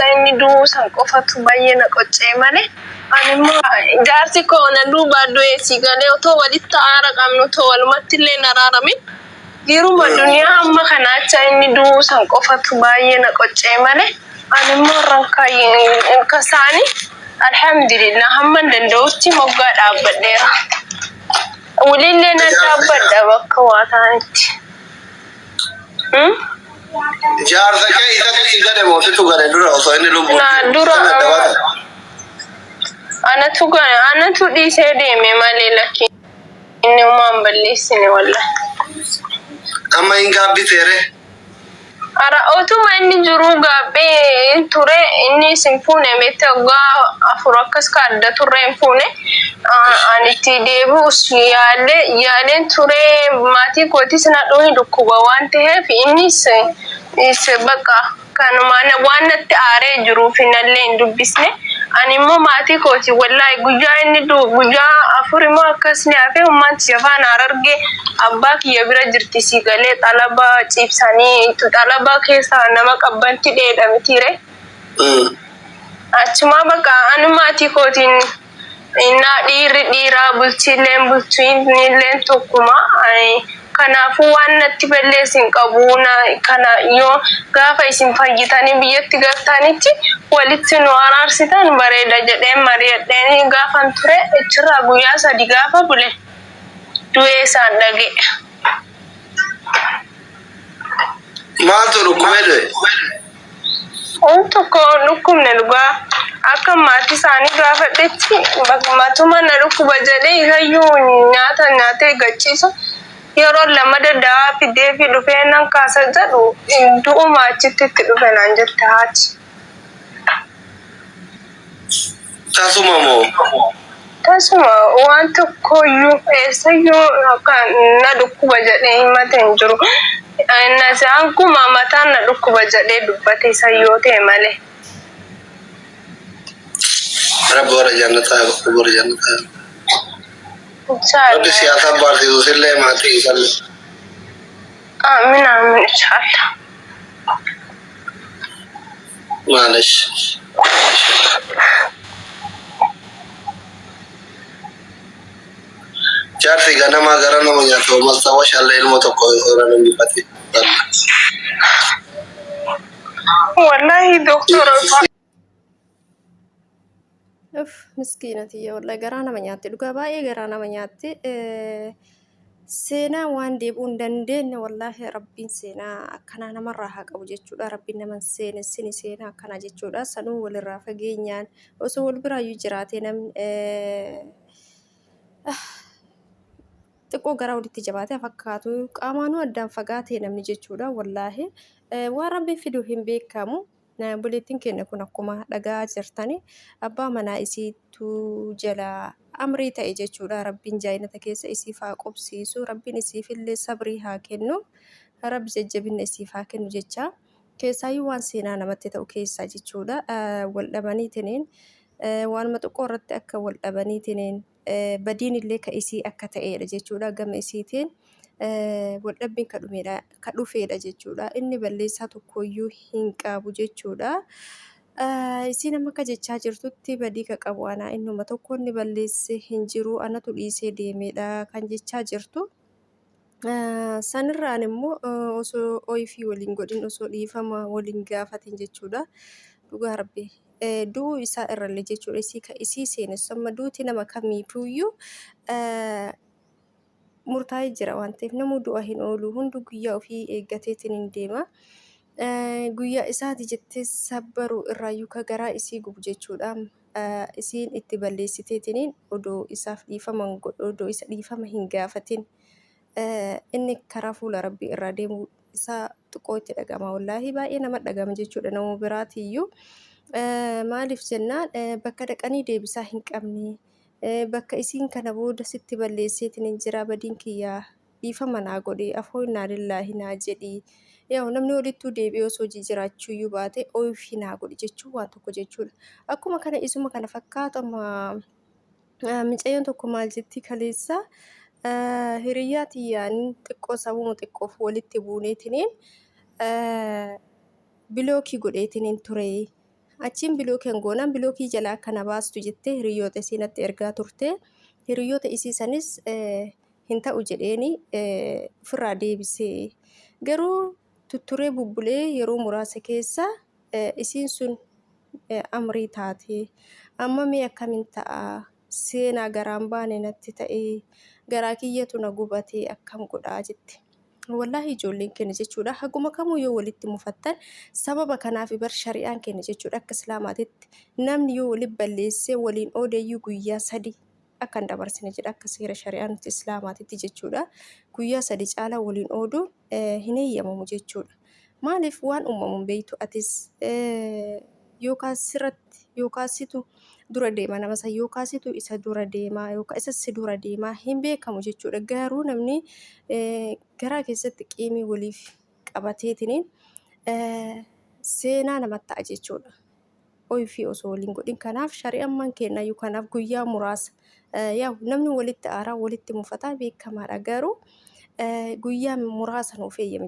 acha inni du'uu san qofatu baay'ee na qoccee malee ani immoo jaarsi koo na duubaa du'ee si galee otoo walitti aara qabnu otoo walumatti illee hin araaramin jiruma duniyaa amma kana acha inni du'uu san qofatu baay'ee na qoccee malee ani immoo rankaayyin kasaanii alhamdulillah hamman danda'utti moggaa dhaabbadheera. Ulillee na dhaabbadha bakka waa ta'anitti. Jaarsa kee isatti gade mootitu gade dura osoo inni lubbuun dura anatu dhiisee deeme malee lakki inni uumaan balleessine wallahi. Amma hin gaabbiteere. Ara otuma inni jiru gaabbee ture inni simfuune mete waggaa afur akkas ka adda turreen fuune anitti deebi'us yaaleen ture maatii kootis na dhuuni dhukkuba waan ta'eef innis bakka kanumaan waan natti aaree jiruuf inallee hin dubbisne ani immoo maatii kooti wallahi guyyaa inni guyyaa afur immoo akkas ni hafe ummanti jafaan arargee abbaa kiyya bira jirti si galee xalaba ciibsanii xalaba keessa nama qabbanti dheedhamtiire. Achuma bakka anu maatii kootiin inna dhiiraa bulchiilleen bulchiinilleen tokkuma kanaafuu waan natti balleessin qabu kana yoo gaafa isin fayyitanii biyyatti galtanitti walitti nu araarsitan bareeda jedheen mari'adheen gaafan ture achirraa guyyaa 3 gaafa bule du'ee isaan dhagee. Maaltu dhukkubee du'e? Tokko dhukkubne dhugaa akka maatii isaanii gaafadhetti matuma na dhukkuba jedhee isayyuu nyaata nyaatee gachiisa. Yeroo lama daddaa fidee fi dhufee nan kaasa jedhu du'uma achitti itti dhufe naan jette haati. Tasuma moo? Tasuma waan tokkoyyuu eessayyuu na dhukkuba jedhee himate hin jiru. Nasaan kuma mataan na dhukkuba jedhee dubbate isayyoo ta'e malee. Rabbi warra jannataa warra jannataa. Rabbi siyaasa barsiisuu sillee maatii isalle. Amiin amiin inshallah. Maalish. Jaarsi ganama gara nama nyaata uummataa washallee ilmoo tokko irra namni fate. Wallahi doktora. Miskiinati wallahi garaa nama nyaatti dhugaa baay'ee garaa nama nyaatti seenaa waan deebi'uu hin dandeenye wallahi rabbiin seenaa akkanaa namarraa haa qabu jechuudha. Rabbiin nama seenessini seenaa akkanaa jechuudha. Sanuu walirraa fageenyaan osoo wal biraayyuu jiraatee namni xiqqoo garaa walitti jabaatee fakkaatu qaamaanuu addaan fagaatee namni jechuudha. Wallahi waan rabbiin fiduu hin beekamu. Buleettiin keenya kun akkuma dhagaa jirtani abbaa manaa isiitu jala amrii ta'e jechuudha. Rabbiin jaayinata keessa isiif haa qubsiisu. Rabbiin isiifillee sabrii haa kennu. Rabbi jajjabina isiif haa kennu jecha. Keessaayyuu waan seenaa namatti ta'u keessa jechuudha. Wal dhabaniitiniin waanuma xiqqoo irratti akka wal dhabaniitiniin badiin illee ka isii akka ta'edha jechuudha. Gama isiitiin waldhabbiin ka dhufeedha jechuudha. Inni balleessaa tokkoyyuu hin qabu jechuudha. Isiin amma akka jechaa jirtutti badii ka qabu anaa innuma tokko inni balleesse hin jiru anatu dhiisee deemedha kan jechaa jirtu. Sanirraan immoo osoo oyfii waliin godhin osoo dhiifama waliin gaafatin jechuudha. Dhugaa rabbi du'uu isaa irrallee jechuudha. Isii seenessu amma duuti nama kamiifuyyuu murtaa'ee jira waan ta'eef namuu du'a hin oolu hundi guyyaa ofii eeggateetiin hin deema. Guyyaa isaati jettee sabbaru irraayyuu ka garaa isii gubu jechuudha. Isiin itti balleessiteetiin odoo isaaf dhiifaman godhu odoo isa dhiifama hin gaafatin inni karaa fuula rabbii irraa deemu isaa xiqqoo itti dhagama. Wallaahi baay'ee nama dhagama jechuudha nama biraatiyyuu. Maaliif jennaan bakka dhaqanii deebisaa hin qabne. Bakka isiin kana booda sitti balleesseetiin hin jira badiin kiyyaa dhiifama naa godhe afoo innaa lillaahi naa jedhi. Yaa namni walittuu deebi'ee osoo jiraachuuyyuu baate ofii naa godhi jechuun waan tokko jechuudha. Akkuma kana isuma kana fakkaatu amma mucayyoon tokko maal jetti kaleessa hiriyyaa tiyyaan xiqqoo sabuma xiqqoof walitti buuneetiniin bilookii godheetiniin ture. achiin bilookii goonaan bilookii jalaa akka na baastu jettee hiriyoota isii natti ergaa turte. Hiriyoota isii sanis hin ta'u jedheeni ofirraa deebisee. Garuu tutturee bubbulee yeroo muraasa keessa isiin sun amrii taate. Amma mee akkamiin ta'a? Seenaa garaan baane natti ta'e, garaa kiyyatu na gubatee akkam godhaa jette. Wallahi ijoolleen keenya jechuudha haguma kamuu yoo walitti mufattan sababa kanaaf bar shari'aan keenya jechuudha akka islaamaatitti namni yoo walitti balleessee waliin oodeeyyuu guyyaa 3 akka hin dabarsine jedha akka seera shari'aan islaamaatitti jechuudha. Guyyaa 3 caalaa waliin ooduu hin eeyyamamu jechuudha. Maaliif waan uumamuun beektu atis yookaan sirratti yookaan situ dura deema nama san yookaan situ isa dura deema yookaan isa si dura deema hin beekamu jechuudha. Garuu namni garaa keessatti qiimii waliif qabateetiniin seenaa namatti ta'a jechuudha. Ofii osoo waliin godhin kanaaf shari'aan man kennayyuu kanaaf guyyaa muraasa yaa namni walitti aaraa walitti mufataa beekamaadha. Garuu guyyaa muraasa nuuf eeyyame.